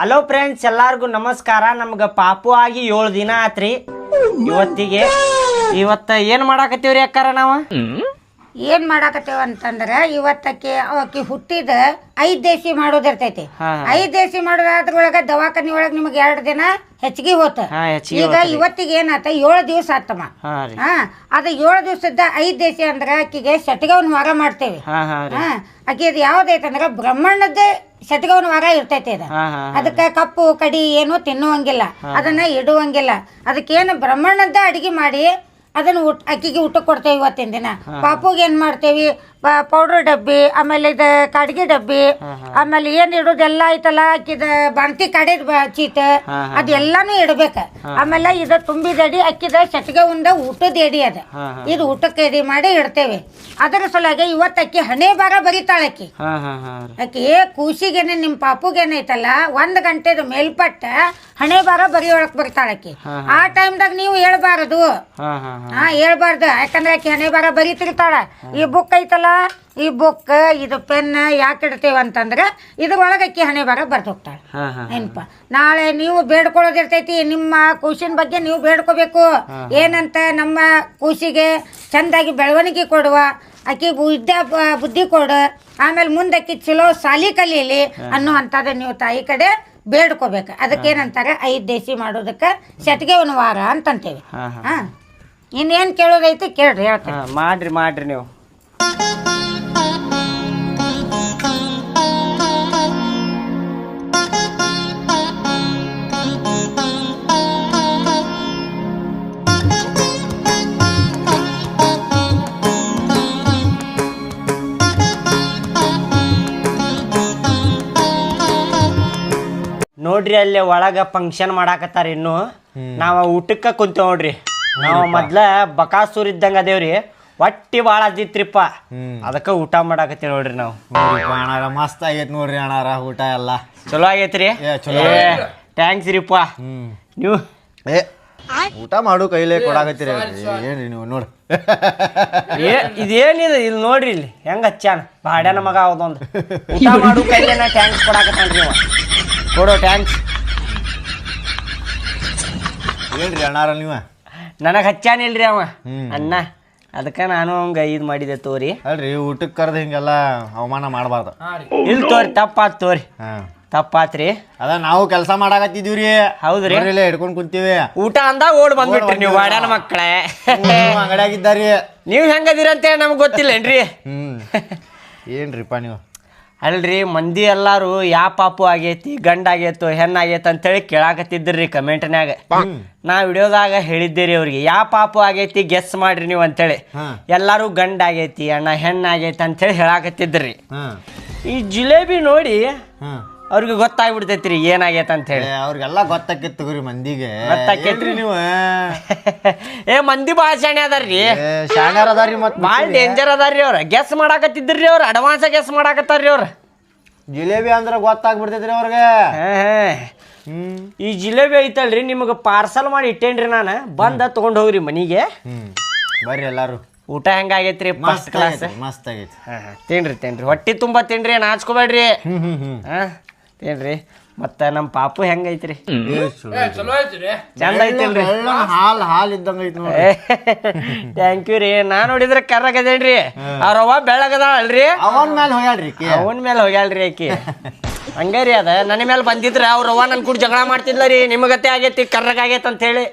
Hello friends, ಎಲ್ಲಾರ್ಗು ನಮಸ್ಕಾರ. ನಮ್ಗ ಪಾಪು ಆಗಿ 7 ದಿನ ಆತ್ರಿ ಇವತ್ತಿಗೆ. ಇವತ್ತ ಏನ್ ಮಾಡಾಕತ್ತೀವ್ರಿ ಅಕ್ಕಾರ? ನಾವು ಏನ್ ಮಾಡಾಕತ್ತೇವ ಅಂತಂದ್ರ ಇವತ್ತಕ್ಕೆ ಹುಟ್ಟಿದ 5 ದೇಸಿ ಮಾಡೋದಿರ್ತೈತಿ. 5 ದೇಸಿ ಮಾಡೋದ್ರೊಳಗ ದವಾಖಾನಿ ಒಳಗ ನಿಮಗ್ 2 ದಿನ ಹೆಚ್ಚಿಗೆ ಹೋತ. ಈಗ ಇವತ್ತಿಗೆ ಏನಾತ 7 ದಿವಸ ಆತಮ್ಮ. ಅದ 7 ದಿವಸದ 5 ದೇಸಿ ಅಂದ್ರ ಆಕಿಗೆ ಶಟಗವನ್ ವಾರ ಮಾಡ್ತೇವಿ. ಆಕಿ ಅದು ಯಾವ್ದೈತಂದ್ರ ಬ್ರಹ್ಮಣ್ಣದ ಶಟಗವನ್ ವಾರ ಇರ್ತೈತಿ. ಅದ ಅದಕ್ಕ ಕಪ್ಪು ಕಡಿ ಏನು ತಿನ್ನುವಂಗಿಲ್ಲ, ಅದನ್ನ ಇಡುವಂಗಿಲ್ಲ. ಅದಕ್ಕೇನು ಬ್ರಹ್ಮಣ್ಣದ ಅಡಿಗೆ ಮಾಡಿ ಅದನ್ನ ಅಕ್ಕಿಗೆ ಊಟ ಕೊಡ್ತೇವೆ ಇವತ್ತಿನ ದಿನ. ಪಾಪುಗೆ ಏನ್ ಮಾಡ್ತೇವಿ, ಪೌಡರ್ ಡಬ್ಬಿ, ಆಮೇಲೆ ಇದು ಕಾಡ್ಗಿ ಡಬ್ಬಿ, ಆಮೇಲೆ ಏನ್ ಇಡೋದೆಲ್ಲ ಐತಲ್ಲ ಅಕ್ಕಿದ ಬಾಣತಿ ಕಡೆದ ಚೀಟ ಅದೆಲ್ಲಾನು ಇಡ್ಬೇಕ. ಆಮೇಲೆ ಇದು ತುಂಬಿದ ಎಡಿ ಅಕ್ಕಿದ ಶಟಗ ಉಂಡ ಊಟದ ಎಡಿ ಅದ. ಇದು ಊಟಕ್ಕೆ ಎಡಿ ಮಾಡಿ ಇಡ್ತೇವೆ. ಅದರ ಸಲುವಾಗಿ ಇವತ್ತು ಅಕ್ಕಿ ಹಣೆ ಬಾರ ಬರೀತಾಳ. ಅಕ್ಕಿ ಕೂಸಿಗೇನೆ ನಿಮ್ ಪಾಪುಗೇನೈತಲ್ಲ 1 ಗಂಟೆದ ಮೇಲ್ಪಟ್ಟ ಹಣೆ ಬಾರ ಬರಿಯೊಳಕ್ ಬರ್ತಾಳಕ್ಕಿ. ಆ ಟೈಮ್ದಾಗ ನೀವು ಹೇಳ್ಬಾರದು, ಹೇಳ್ಬಾರ್ದು. ಯಾಕಂದ್ರೆ ಆಕಿ ಹಣೆ ಬಾರ ಬರೀತಿರ್ತಾಳ. ಈ ಬುಕ್ ಐತಲ್ಲ, ಈ ಬುಕ್ ಇದು ಪೆನ್ ಯಾಕೆ ಇಡ್ತೇವ ಅಂತಂದ್ರ ಇದ್ರೊಳಗೆ ಅಕ್ಕಿ ಹಣೆ ಬಾರ ಬರ್ದು ಹೋಗ್ತಾಳ. ಏನಪ್ಪ, ನಾಳೆ ನೀವು ಬೇಡ್ಕೊಳ್ಳೋದಿರ್ತೈತಿ. ನಿಮ್ಮ ಕೂಸಿನ ಬಗ್ಗೆ ನೀವು ಬೇಡ್ಕೋಬೇಕು. ಏನಂತ, ನಮ್ಮ ಕೂಸಿಗೆ ಚಂದಾಗಿ ಬೆಳವಣಿಗೆ ಕೊಡುವ, ಆಕಿ ಬುದ್ಧಿ ಕೊಡು, ಆಮೇಲೆ ಮುಂದೆ ಆಕಿ ಚಲೋ ಸಾಲಿ ಕಲೀಲಿ ಅನ್ನುವಂಥದ್ದು ನೀವು ತಾಯಿ ಕಡೆ ಬೇಡ್ಕೋಬೇಕು. ಅದಕ್ಕೇನಂತಾರೆ 5 ದೇಸಿ ಮಾಡೋದಕ್ಕೆ ಶಟಗೆ ಒಂದು ವಾರ ಅಂತಂತೇವಿ. ಇನ್ನೇನು ಕೇಳೋದೈತಿ ಕೇಳ್ರಿ, ಹೇಳ್ತೀನಿ. ಮಾಡ್ರಿ ನೀವು. ನೋಡ್ರಿ, ಅಲ್ಲಿ ಒಳಗ ಫಂಕ್ಷನ್ ಮಾಡಾಕತ್ತಾರ. ಇನ್ನು ನಾವ ಊಟಕ್ಕ ಕುಂತೇವ್ ನೋಡ್ರಿ. ನಾವು ಮೊದ್ಲ ಬಕಾಸೂರ್ ಇದ್ದಂಗ ಅದೇವ್ರಿ, ಹೊಟ್ಟಿ ಭಾಳ ಅದಿತ್ರಿಪ್ಪ. ಅದಕ್ಕ ಊಟ ಮಾಡಾಕತ್ತೀವಿ ನೋಡ್ರಿ ನಾವು. ಮಸ್ತ್ ಆಗೈತಿ ನೋಡ್ರಿ ಅಣ್ಣಾರ, ಊಟ ಎಲ್ಲ ಚಲೋ ಆಗೈತ್ರಿ. ಥ್ಯಾಂಕ್ಸ್ ರೀಪ್ಪ. ನೀವು ಊಟ ಮಾಡು ಕೈಲೇ ಕೊಡಾಕತ್ತೀರಿ ಏನ್ರಿ ನೀವು? ನೋಡ್ರಿ ಇದೇನಿದೆ ಇಲ್ಲಿ ನೋಡ್ರಿ, ಇಲ್ಲಿ ಹೆಂಗ ಹಚ್ಚಾನ ಬಾಡ್ಯಾನ ಮಗ ಅವದೊಂದು. ಊಟ ಮಾಡು ಕೈಲೇನ ಥ್ಯಾಂಕ್ಸ್ ಕೊಡಾಕತ್ತಾನ್ರಿ ಅವ. ಕೊಡೋ ಥ್ಯಾಂಕ್ಸ್. ಏನ್ರಿ ಅಣ್ಣಾರ ನೀವು? ನನಗೆ ಹಚ್ಚಾನಿಲ್ರಿ ಅವ ಅಣ್ಣ, ಅದಕ್ಕೆ ನಾನು ಹಂಗ ಇದು ಮಾಡಿದೆ ತೋರಿ. ಅಲ್ರಿ ಊಟಕ್ಕೆ ಕರೆದು ಹಿಂಗೆಲ್ಲ ಅವಮಾನ ಮಾಡಬಾರ್ದು. ಇಲ್ಲಿ ತೋರಿ, ತಪ್ಪಾತ್ ತೋರಿ, ತಪ್ಪಾತ್ರಿ. ಅದ ನಾವು ಕೆಲಸ ಮಾಡಾಕತ್ತಿದೀವ್ರಿ. ಹೌದ್ರಿ, ಹಿಡ್ಕೊಂಡ್ ಕುಂತೀವಿ. ಊಟ ಅಂದಾಗ ಓಡ್ ಬಂದ್ಬಿಟ್ರಿ ನೀವು ಬಾಡ್ಯಾನ ಮಕ್ಕಳೇ. ಅಂಗಡಿಯಾಗಿದ್ದಾರಿ. ನೀವು ಹೆಂಗದಿರಂತೇಳಿ ನಮ್ಗೆ ಗೊತ್ತಿಲ್ಲೇನ್ರಿ? ಏನ್ರಿಪ್ಪ ನೀವು? ಅಲ್ರಿ, ಮಂದಿ ಎಲ್ಲಾರು ಯಾ ಪಾಪು ಆಗೈತಿ, ಗಂಡ ಆಗೈತೋ ಹೆಣ್ಣಾಗೈತ ಅಂತೇಳಿ ಕೇಳಾಕತ್ತಿದ್ರಿ ಕಮೆಂಟ್ನ್ಯಾಗ. ನಾ ವಿಡಿಯೋದಾಗ ಹೇಳಿದ್ದೇರಿ ಅವ್ರಿಗೆ, ಯಾ ಪಾಪು ಆಗೈತಿ ಗೆಸ್ ಮಾಡ್ರಿ ನೀವು ಅಂತೇಳಿ. ಎಲ್ಲಾರು ಗಂಡ ಆಗೈತಿ, ಅಣ್ಣ ಹೆಣ್ಣಾಗೈತಿ ಅಂತೇಳಿ ಹೇಳಾಕತ್ತಿದ್ರಿ. ಈ ಜಿಲೇಬಿ ನೋಡಿ ಅವ್ರಿಗೆ ಗೊತ್ತಾಗ್ಬಿಡ್ತೈತ್ರಿ ಏನಾಗೈತ ಅಂತ ಹೇಳಿ. ಅವ್ರಿಗೆಲ್ಲ ಗೊತ್ತಾಕೈತಿ ತಗೋರಿ, ಮಂದಿಗೆ ಗೊತ್ತಾಕೈತ್ರಿ. ನೀವು ಮಂದಿ ಭಾಳ ಶಾಣೆ ಅದಾರ್ರಿ, ಶಾಣ್ಯಾರ ಅದಾರಿ. ಮತ್ ಭಾಳ ಡೇಂಜರ್ ಅದಾರ್ರಿ. ಅವ್ರ ಗೆಸ್ ಮಾಡಾಕತ್ತಿದ್ರಿ, ಅವ್ರ ಅಡ್ವಾನ್ಸ್ ಗೆಸ್ ಮಾಡಾಕತ್ತಾರ್ರಿ ಅವ್ರ. ಜಿಲೇಬಿ ಅಂದ್ರ ಗೊತ್ತಾಗ್ಬಿಡ್ತೈತ್ರಿ ಅವ್ರಿಗೆ. ಈ ಜಿಲೇಬಿ ಐತಲ್ರಿ, ನಿಮ್ಗೆ ಪಾರ್ಸಲ್ ಮಾಡಿ ಇಟ್ಟೇನ್ರಿ ನಾನು, ಬಂದ ತಗೊಂಡ್ ಹೋಗ್ರಿ ಮನಿಗೆ. ಬರ್ರಿ ಎಲ್ಲಾರು. ಊಟ ಹೆಂಗಾಗೈತ್ರಿ? ಫಸ್ಟ್ ಕ್ಲಾಸ್, ಮಸ್ತ್ ಆಗೈತಿ. ತಿನ್ರಿ ಹೊಟ್ಟಿ ತುಂಬಾ ತಿನ್ರಿ, ನಾಚ್ಕೋಬೇಡ್ರಿ. ತಿನ್ರಿ. ಮತ್ತ ನಮ್ ಪಾಪು ಹೆಂಗೈತ್ರಿ? ಚಂದ ಐತಿಲ್ರಿ? ಹಾಲ್ ಇದ್ದಂಗ ಐತಿ ನೋಡಿ. ಥ್ಯಾಂಕ್ ಯು ರೀ. ನಾ ನೋಡಿದ್ರೆ ಕರ್ರಗದೇನ್ರಿ, ಅವ್ರವ್ವ ಬೆಳ್ಳಗದ ಅಲ್ರಿ. ಅವನ್ ಮೇಲೆ ಹೋಗ್ಯಾಳ್ರಿ ಆಕಿ. ಹಂಗಾರಿ ಅದ ನನ್ನ ಮೇಲೆ ಬಂದಿದ್ರ ಅವ್ರವ್ವ ನನ್ ಕೂಡ ಜಗಳ ಮಾಡ್ತಿದ್ಲ ರೀ. ನಿಮಗತ್ತೆ ಆಗೈತಿ, ಕರ್ರಗಾಗೈತಿ ಅಂತ ಹೇಳಿ.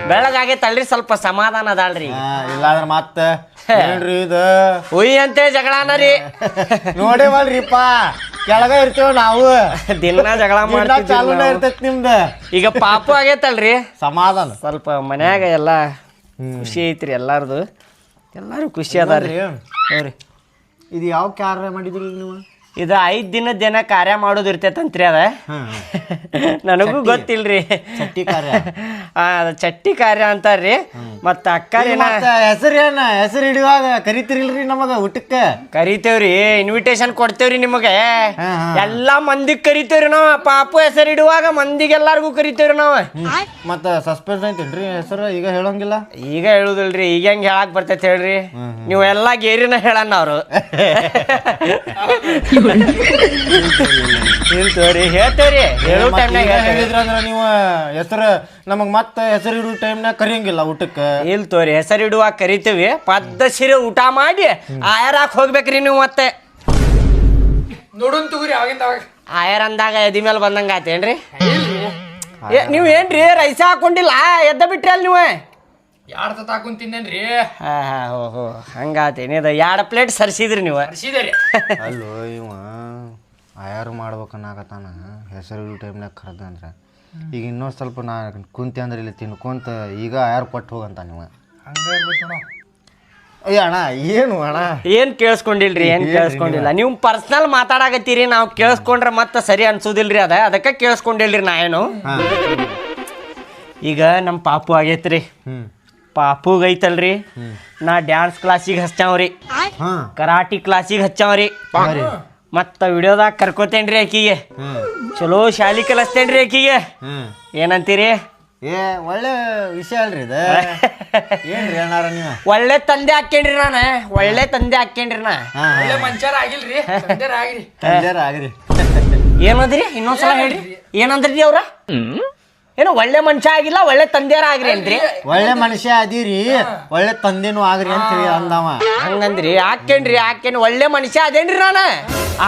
ಬೆಳ್ಳಗಾಗೈತಲ್ರಿ, ಸ್ವಲ್ಪ ಸಮಾಧಾನ ಅದಲ್ರಿ. ಇಲ್ಲಾಂದ್ರ ಮತ್ತ ಇದು ಉಯ್ ಅಂತೇಳಿ ಜಗಳನ ರೀ. ನೋಡೇವಲ್ರಿಪ್ಪ, ಕೆಳಗ ಇರ್ತೇವ ನಾವು, ದಿನ ಜಗಳ ಇರ್ತೈತಿ ನಿಮ್ದ. ಈಗ ಪಾಪು ಆಗೈತಲ್ರಿ, ಸಮಾಧಾನ. ಸ್ವಲ್ಪ ಮನ್ಯಾಗ ಎಲ್ಲ ಖುಷಿ ಐತ್ರಿ. ಎಲ್ಲಾರ್ದು ಎಲ್ಲಾರು ಖುಷಿ ಅದಾರ್ರಿ. ಇದು ಯಾವ ಕಾರ್ಯ ಮಾಡಿದ್ರಿ ನೀವು? ಇದು 5 ದಿನದ ಕಾರ್ಯ ಮಾಡೋದು ಇರ್ತೈತಂತ್ರಿ. ಅದ ನನಗೂ ಗೊತ್ತಿಲ್ರಿ. ಚಟ್ಟಿ ಕಾರ್ಯ. ಚಟ್ಟಿ ಕಾರ್ಯ ಅಂತಾರ್ರಿ. ಮತ್ತ ಅಕ್ಕಾರಿ ಹೆಸರು ಹಿಡಿಯುವಾಗ ಕರಿತಿರಿಲ್ರಿ ನಮಗ ಊಟಕ್ಕೆ? ಕರಿತೇವ್ರಿ, ಇನ್ವಿಟೇಷನ್ ಕೊಡ್ತೇವ್ರಿ ನಿಮಗೆ. ಎಲ್ಲಾ ಮಂದಿಗ್ ಕರಿತೇವ್ರಿ ನಾವ್. ಪಾಪು ಹೆಸರು ಇಡುವಾಗ ಮಂದಿಗೆಲ್ಲಾರ್ಗು ಕರಿತೇವ್ರಿ ನಾವ್. ಮತ್ತ ಸಸ್ಪೆನ್ಸ್ ಐತೇನ್ರಿ ಹೆಸರು? ಈಗ ಹೇಳಂಗಿಲ್ಲ? ಈಗ ಹೇಳುದಿಲ್ರಿ. ಈಗ ಹೆಂಗ್ ಹೇಳಕ್ ಬರ್ತೈತಿ ಹೇಳ್ರಿ? ನೀವು ಎಲ್ಲಾ ಗೇರಿನ ಹೇಳಣ್ಣ ಅವ್ರು. ಇಲ್ಲ ತೋರಿ ಹೇಳ್ತೇವ್ರಿ ಹೇಳೋ ಟೈಮ್ನಾಗ ಹೇಳಿದ್ರಂದ್ರ ನೀವು ಹೆಸರು ನಮಗ್ ಮತ್ತೆ ಹೆಸರು ಇಡೋ ಟೈಮ್ನಾಗ ಕರಿಯಂಗಿಲ್ಲ ಊಟಕ್ಕೆ. ಇಲ್ಲ ತೋರಿ ಹೆಸರು ಇಡುವಾಗ ಕರಿತೀವಿ ಪದ್ಧಸಿರಿ ಊಟ ಮಾಡಿ ಆಯರಾಕ್ ಹೋಗ್ಬೇಕ್ರಿ ನೀವು ಮತ್ತೆ ನೋಡೋನ್ ತಗೋರಿ ಅವಾಗಿಂದ ಅವಾಗ. ಆಯರ್ ಅಂದಾಗ ಎದಿ ಮೇಲೆ ಬಂದಂಗ ಆತೇನ್ರಿ ನೀವ್ ಏನ್ರಿ ರೈಸ ಹಾಕೊಂಡಿಲ್ಲ ಎದ್ದ ಬಿಟ್ರಿ ಅಲ್ಲಿ ನೀವು ಯಾರ್ ತತ ಹಾಕೊಂಡ್ ತಿನ್ನೇನ್ರಿ ಓಹೋ ಹಂಗಾತೇನಿದ 2 ಪ್ಲೇಟ್ ಸರ್ಸಿದ್ರಿ ನೀವು ಹರ್ಸಿದೇರಿ. ಅಲ್ಲೋ ಇವ ಆಯಾರು ಮಾಡ್ಬೇಕನ್ನಾಗತ್ತಾನ ಹೆಸರು ಇಡೋ ಟೈಮ್ನಾಗ ಕರೆದಂದ್ರ. ಈಗ ಇನ್ನೊಂದು ಸ್ವಲ್ಪ ನಾ ಕುಂತಿ ಅಂದ್ರೆ ಇಲ್ಲಿ ತಿನ್ಕೊಂತ ಈಗ ಆಯಾರು ಕೊಟ್ಟು ಹೋಗಂತ ನೀವು. ಹಂಗ ಇರ್ಬೇಕು ನೋಡು. ಅಯ್ಯ ಅಣ್ಣ ಏನು ಅಣ್ಣ ಏನ್ ಕೇಳಿಸ್ಕೊಂಡಿಲ್ರಿ ಏನ್ ಕೇಳಿಸ್ಕೊಂಡಿಲ್ಲ ನೀವು ಪರ್ಸನಲ್ ಮಾತಾಡಕತ್ತೀರಿ ನಾವು ಕೇಳಿಸ್ಕೊಂಡ್ರೆ ಮತ್ತೆ ಸರಿ ಅನ್ಸೋದಿಲ್ರಿ ಅದಕ್ಕೆ ಕೇಳಿಸ್ಕೊಂಡಿಲ್ರಿ ನಾ ಏನು. ಈಗ ನಮ್ಮ ಪಾಪು ಆಗೈತ್ರಿ ಪಾಪುಗ ಐತಲ್ರಿ ನಾ ಡ್ಯಾನ್ಸ್ ಕ್ಲಾಸಿಗೆ ಹಚ್ಚಾವ್ರಿ ಕರಾಟಿ ಕ್ಲಾಸಿಗೆ ಹಚ್ಚಾವ್ರಿ ಮತ್ತ ವಿಡಿಯೋದಾಗ ಕರ್ಕೋತೇನ್ರಿ ಆಕಿಗೆ ಚಲೋ ಶಾಲಿ ಕಲಿಸ್ತೇನ್ರಿ ಆಕಿಗೆ ಏನಂತೀರಿ? ಏ ಒಳ್ಳೆ ವಿಷಯ ಅಲ್ರಿ ಇದು. ಏನ್ರಿ ಅಣ್ಣಾರ ನೀವು ಒಳ್ಳೆ ತಂದೆ ಹಾಕೇನ್ರಿ ನಾನು ಒಳ್ಳೆ ತಂದೆ ಹಾಕೇನ್ರಿ ನಾ ಒಳ್ಳೆ ಮಂಚಾರ ಆಗಿಲ್ರಿ ತಂದೆರ ಆಗಿರಿ. ಆಗ್ರಿ. ಏನಂದ್ರಿ ಇನ್ನೊಂದ್ಸಲ ಹೇಳ್ರಿ ಏನಂದ್ರಿ ಅವ್ರ ಏನೋ ಒಳ್ಳೆ ಮನುಷ್ಯ ಆಗಿಲ್ಲ ಒಳ್ಳೆ ತಂದೆಯರ ಆಗ್ರಿ ಅಂದ್ರಿ. ಒಳ್ಳೆ ಮನುಷ್ಯ ಅದೀರಿ ಒಳ್ಳೆ ತಂದೆನೂ ಆಗ್ರಿ ಅಂತ ಹೇಳಿ ಅಂದವ. ಹಂಗಂದ್ರಿ ಹಾಕೇನಿ ಒಳ್ಳೆ ಮನುಷ್ಯ ಅದೇನ್ರಿ ನಾನು.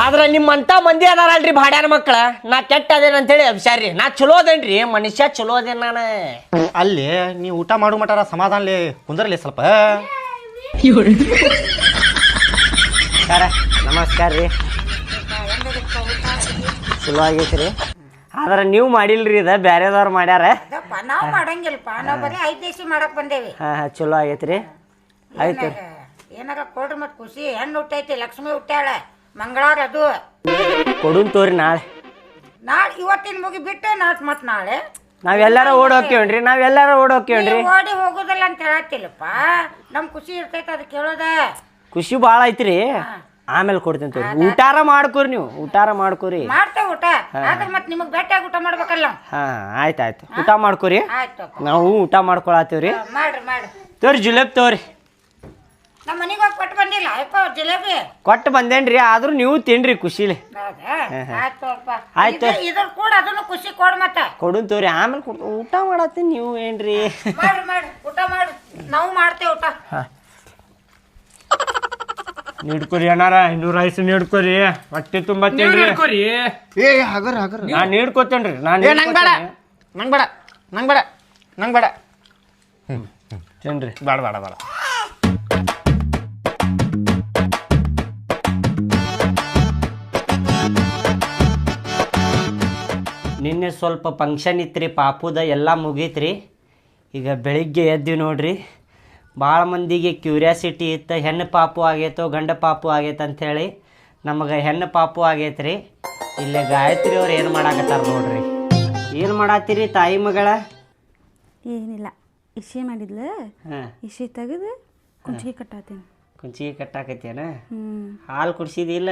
ಆದ್ರ ನಿಮ್ಮಂತ ಮಂದಿ ಅದಾರಲ್ರಿ ಭಾಡ್ಯಾನ ಮಕ್ಕಳ ನಾ ಕೆಟ್ಟ ಅದೇನಂತೇಳಿ ಅಭಿಷಾರ್ರಿ ನಾ ಚಲೋ ಅದೇನ್ರಿ ಮನುಷ್ಯ ಚಲೋ ಅದೇನ್ ನಾನು. ಅಲ್ಲಿ ನೀವು ಊಟ ಮಾಡೋ ಮಟಾರ ಸಮಾಧಾನಲಿ ಕುಂದ್ರಲಿ ಸ್ವಲ್ಪ. ನಮಸ್ಕಾರ ರೀ ಚಲೋ ಆಗೈತ್ರಿ. ಆದ್ರೆ ನೀವು ಮಾಡಿಲ್ರಿ ಇದ ಬ್ಯಾರೆದವ್ರು ಮಾಡ್ಯಾರ. ನಾವು ಮಾಡಂಗಿಲ್ಲಪ್ಪ ನಾವು ಬರೀ 5 ದೇಶಿ ಮಾಡಕ್ ಬಂದೇವಿ. ಚಲೋ ಆಗೈತ್ರಿ ಆಯ್ತು ಏನಾರ ಕೊಡ್ರಿ ಮತ್ ಖುಷಿ ಹೆಣ್ಣು ಹುಟ್ಟೈತಿ ಲಕ್ಷ್ಮಿ ಹುಟ್ಟ್ಯಾಳ ಮಂಗಳವಾರ ಅದು ಕೊಡುನ್ ತೋರಿ ನಾಳೆ ಇವತ್ತಿನ ಮುಗಿ ಬಿಟ್ಟು ಮತ್ ನಾಳೆ ನಾವೆಲ್ಲಾರ ಓಡ್ ಹೋಗ್ತೀವನ್ರಿ ಓಡಿ ಹೋಗುದಿಲ್ಲ ಅಂತ ಹೇಳತ್ತಿಲ್ಲಪ್ಪ ನಮ್ ಖುಷಿ ಇರ್ತೈತಿ ಅದ್ ಕೇಳೋದ ಖುಷಿ ಭಾಳ ಐತ್ರಿ. ಆಮೇಲೆ ಕೊಡ್ತೀನಿ ತೋರಿ ಊಟಾರ ಮಾಡ್ಕೋರಿ ನೀವು ಊಟಾರ ಮಾಡ್ಕೋರಿ ಮಾಡ್ತೇವೆ ಊಟ ಆದ್ರೆ ಮತ್ ನಿಮಗ್ ಬೆಟ್ಟಾಗಿ ಊಟ ಮಾಡ್ಬೇಕಲ್ಲ. ಆಯ್ತಾಯ್ತು ಊಟ ಮಾಡ್ಕೋರಿ ಆಯ್ತು ನಾವು ಊಟ ಮಾಡ್ಕೊಳತ್ತೀವ್ರಿ. ಮಾಡ್ರಿ ತೋರಿ ಜಿಲೇಬಿ ತೋರಿ ನಮ್ಮ ಮನಿಗೆ ಹೋಗಿ ಕೊಟ್ಟು ಬಂದಿಲ್ಲ ಅಯ್ಯಪ್ಪ ಜಿಲೇಬಿ ಕೊಟ್ಟು ಬಂದೇನ್ರಿ ಆದ್ರೂ ನೀವು ತಿನ್ರಿ ಖುಷಿಲಿ. ಆಯ್ತು ಇದ್ರ ಕೂಡ ಅದನ್ನು ಖುಷಿ ಕೊಡ್ ಮತ್ತ ಕೊಡುನ್ ತೋರಿ ಆಮೇಲೆ ಊಟ ಮಾಡತ್ತೀನಿ ನೀವು ಏನ್ರಿ ಮಾಡಿ ಊಟ ಮಾಡಿ ನಾವು ಮಾಡ್ತೇವೆ ಊಟ. ನೀಡ್ಕೊರಿ ಅಣ್ಣಾರ 200 ರೈಸ್ ನೀಡ್ಕೊರಿ ಹೊಟ್ಟೆ ತುಂಬಾ ತಿನ್ರಿ. ನಾನ್ ನೀಡ್ಕೊತೇನ್ರಿ ನಂಗ್ ಬೇಡ ತಿನ್ರಿ ಬೇಡ. ನಿನ್ನೆ ಸ್ವಲ್ಪ ಫಂಕ್ಷನ್ ಇತ್ತು ರೀ ಪಾಪುದ ಎಲ್ಲ ಮುಗೀತ್ರಿ. ಈಗ ಬೆಳಿಗ್ಗೆ ಎದ್ವಿ ನೋಡ್ರಿ ಭಾಳ ಮಂದಿಗೆ ಕ್ಯೂರಿಯಾಸಿಟಿ ಇತ್ತು ಹೆಣ್ಣು ಪಾಪು ಆಗೈತೋ ಗಂಡ ಪಾಪು ಆಗೈತೆ ಅಂಥೇಳಿ. ನಮಗೆ ಹೆಣ್ಣು ಪಾಪು ಆಗೈತ್ರಿ. ಇಲ್ಲೇ ಗಾಯತ್ರಿ ಅವ್ರು ಏನು ಮಾಡಾಕತ್ತಾರ ನೋಡ್ರಿ. ಏನು ಮಾಡತ್ತೀರಿ ತಾಯಿ ಮಗಳ? ಏನಿಲ್ಲ ಇಶಿ ಮಾಡಿದ್ಲು ಇಶಿ ತೆಗೆದು ಕುಂಚಿಗೆ ಕಟ್ಟಾತೀನಿ. ಕುಂಚಿಗೆ ಕಟ್ಟಾಕತ್ತೇನ? ಹಾಲು ಕುಡ್ಸಿದಿಲ್ಲ?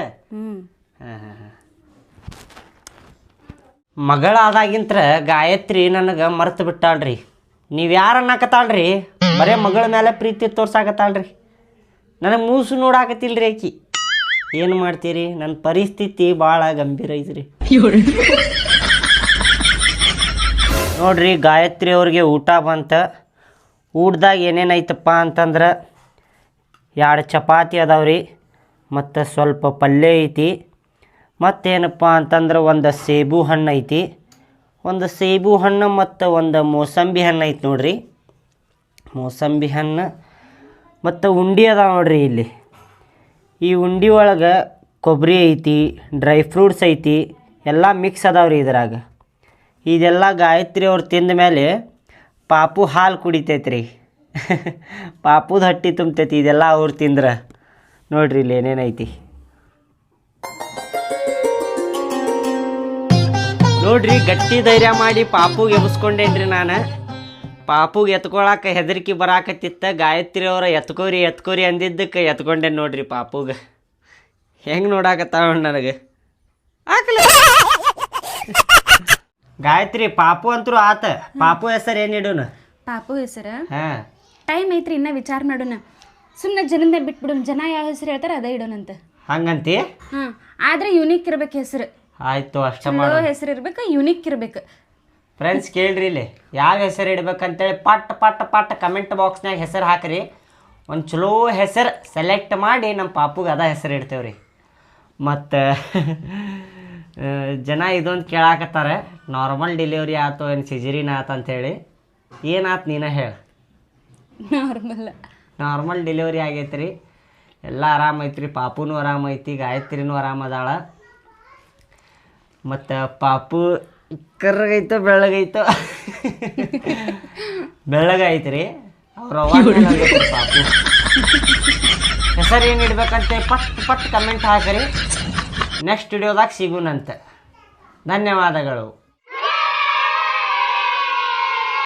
ಮಗಳಾದಾಗಿಂತ್ರ ಗಾಯತ್ರಿ ನನಗೆ ಮರ್ತು ಬಿಟ್ಟಾಳ್ರಿ. ನೀವು ಯಾರು ಅನ್ನಕತ್ತಾಳ್ರಿ ಬರೇ ಮಗಳ ಮೇಲೆ ಪ್ರೀತಿ ತೋರ್ಸಾಕತ್ತಾಳ್ರಿ. ನನಗೆ ಮೂಸು ನೋಡಾಕತ್ತಿಲ್ರಿ ಆಕಿ. ಏನು ಮಾಡ್ತೀರಿ ನನ್ನ ಪರಿಸ್ಥಿತಿ ಭಾಳ ಗಂಭೀರ ಐತ್ರಿ. ನೋಡ್ರಿ ಗಾಯತ್ರಿ ಅವ್ರಿಗೆ ಊಟ ಬಂತ. ಊಟದಾಗ ಏನೇನೈತಪ್ಪ ಅಂತಂದ್ರೆ 2 ಚಪಾತಿ ಅದಾವ್ರಿ ಮತ್ತು ಸ್ವಲ್ಪ ಪಲ್ಯ ಐತಿ. ಮತ್ತೇನಪ್ಪ ಅಂತಂದ್ರೆ ಒಂದು ಸೇಬು ಹಣ್ಣು ಐತಿ. ಒಂದು ಸೇಬು ಹಣ್ಣು ಮತ್ತು ಒಂದು ಮೋಸಂಬಿ ಹಣ್ಣು ಐತಿ ನೋಡ್ರಿ. ಮೋಸಂಬಿ ಹಣ್ಣು ಮತ್ತು ಉಂಡಿ ಅದಾವ ನೋಡ್ರಿ. ಇಲ್ಲಿ ಈ ಉಂಡಿ ಒಳಗೆ ಕೊಬ್ಬರಿ ಐತಿ, ಡ್ರೈ ಫ್ರೂಟ್ಸ್ ಐತಿ, ಎಲ್ಲ ಮಿಕ್ಸ್ ಅದಾವ್ರಿ ಇದ್ರಾಗ. ಇದೆಲ್ಲ ಗಾಯತ್ರಿ ಅವ್ರು ತಿಂದ ಮೇಲೆ ಪಾಪು ಹಾಲು ಕುಡಿತೈತ್ರಿ. ಪಾಪುದ ಹಟ್ಟಿ ತುಂಬತೈತಿ ಇದೆಲ್ಲ ಅವ್ರು ತಿಂದ್ರೆ. ನೋಡ್ರಿ ಇಲ್ಲಿ ಏನೇನೈತಿ ನೋಡ್ರಿ. ಗಟ್ಟಿ ಧೈರ್ಯ ಮಾಡಿ ಪಾಪುಗೆ ಎಬ್ಸ್ಕೊಂಡೇನ್ರಿ ನಾನು. ಪಾಪುಗೆ ಎತ್ಕೊಳಕ್ಕೆ ಹೆದರಿಕೆ ಬರಾಕತ್ತಿತ್ತ. ಗಾಯತ್ರಿ ಅವರ ಎತ್ಕೋರಿ ಅಂದಿದ್ದಕ್ಕೆ ಎತ್ಕೊಂಡೇನು ನೋಡ್ರಿ ಪಾಪುಗೆ. ಹೆಂಗೆ ನೋಡಾಕತ್ತಾವ ನನಗೆ ಹಾಕಲ್ಲ. ಗಾಯತ್ರಿ ಪಾಪು ಅಂತರೂ ಆತ. ಪಾಪು ಹೆಸರು ಏನು ಇಡೋಣ? ಪಾಪು ಹೆಸರು ಟೈಮ್ ಐತ್ರಿ ಇನ್ನ ವಿಚಾರ ಮಾಡೋಣ. ಸುಮ್ಮನೆ ಜನದ ಬಿಟ್ಬಿಡೋಣ. ಜನ ಯಾವ ಹೆಸರು ಹೇಳ್ತಾರೆ ಅದೇ ಇಡೋಣಂತ. ಹಂಗಂತಿ? ಆದ್ರೆ ಯುನಿಕ್ ಇರ್ಬೇಕು ಹೆಸರು. ಆಯ್ತು ಅಷ್ಟ ಚಲೋ ಮಾಡು ಹೆಸರು ಇರ್ಬೇಕು, ಯುನಿಕ್ ಇರ್ಬೇಕು. ಫ್ರೆಂಡ್ಸ್ ಕೇಳ್ರಿ ಇಲ್ಲಿ ಯಾವ ಹೆಸರು ಇಡ್ಬೇಕಂತೇಳಿ ಪಟ್ ಪಟ್ ಪಟ್ ಕಮೆಂಟ್ ಬಾಕ್ಸ್ನಾಗ ಹೆಸರು ಹಾಕ್ರಿ. ಒಂದು ಚಲೋ ಹೆಸರು ಸೆಲೆಕ್ಟ್ ಮಾಡಿ ನಮ್ಮ ಪಾಪುಗೆ ಅದ ಹೆಸರು ಇಡ್ತೇವ್ರಿ. ಮತ್ತು ಜನ ಇದೊಂದು ಕೇಳಾಕತ್ತಾರೆ, ನಾರ್ಮಲ್ ಡೆಲಿವರಿ ಆಯ್ತು ಏನು ಸಿಜರಿನ್ ಆಯ್ತು ಅಂಥೇಳಿ. ಏನಾಯ್ತು ನೀನು ಹೇಳು. ನಾರ್ಮಲ್ ಡೆಲಿವರಿ ಆಗೈತೆ ರೀ, ಎಲ್ಲ ಆರಾಮೈತ್ರಿ. ಪಾಪುನೂ ಆರಾಮೈತಿ, ಗಾಯತ್ರಿನೂ ಆರಾಮದಾಳ. ಮತ್ತು ಪಾಪು ಕರ್ರಗೈತೋ ಬೆಳ್ಳಗೈತೋ ಬೆಳ್ಳಗೈತಿ ರೀ. ಅವ್ರ ಪಾಪು ಹೆಸರು ಏನು ಇಡ್ಬೇಕಂತೆ ಪಟ್ ಪಟ್ ಕಮೆಂಟ್ ಹಾಕಿರಿ. ನೆಕ್ಸ್ಟ್ ವಿಡಿಯೋದಾಗ ಸಿಗೋಣಂತೆ. ಧನ್ಯವಾದಗಳು.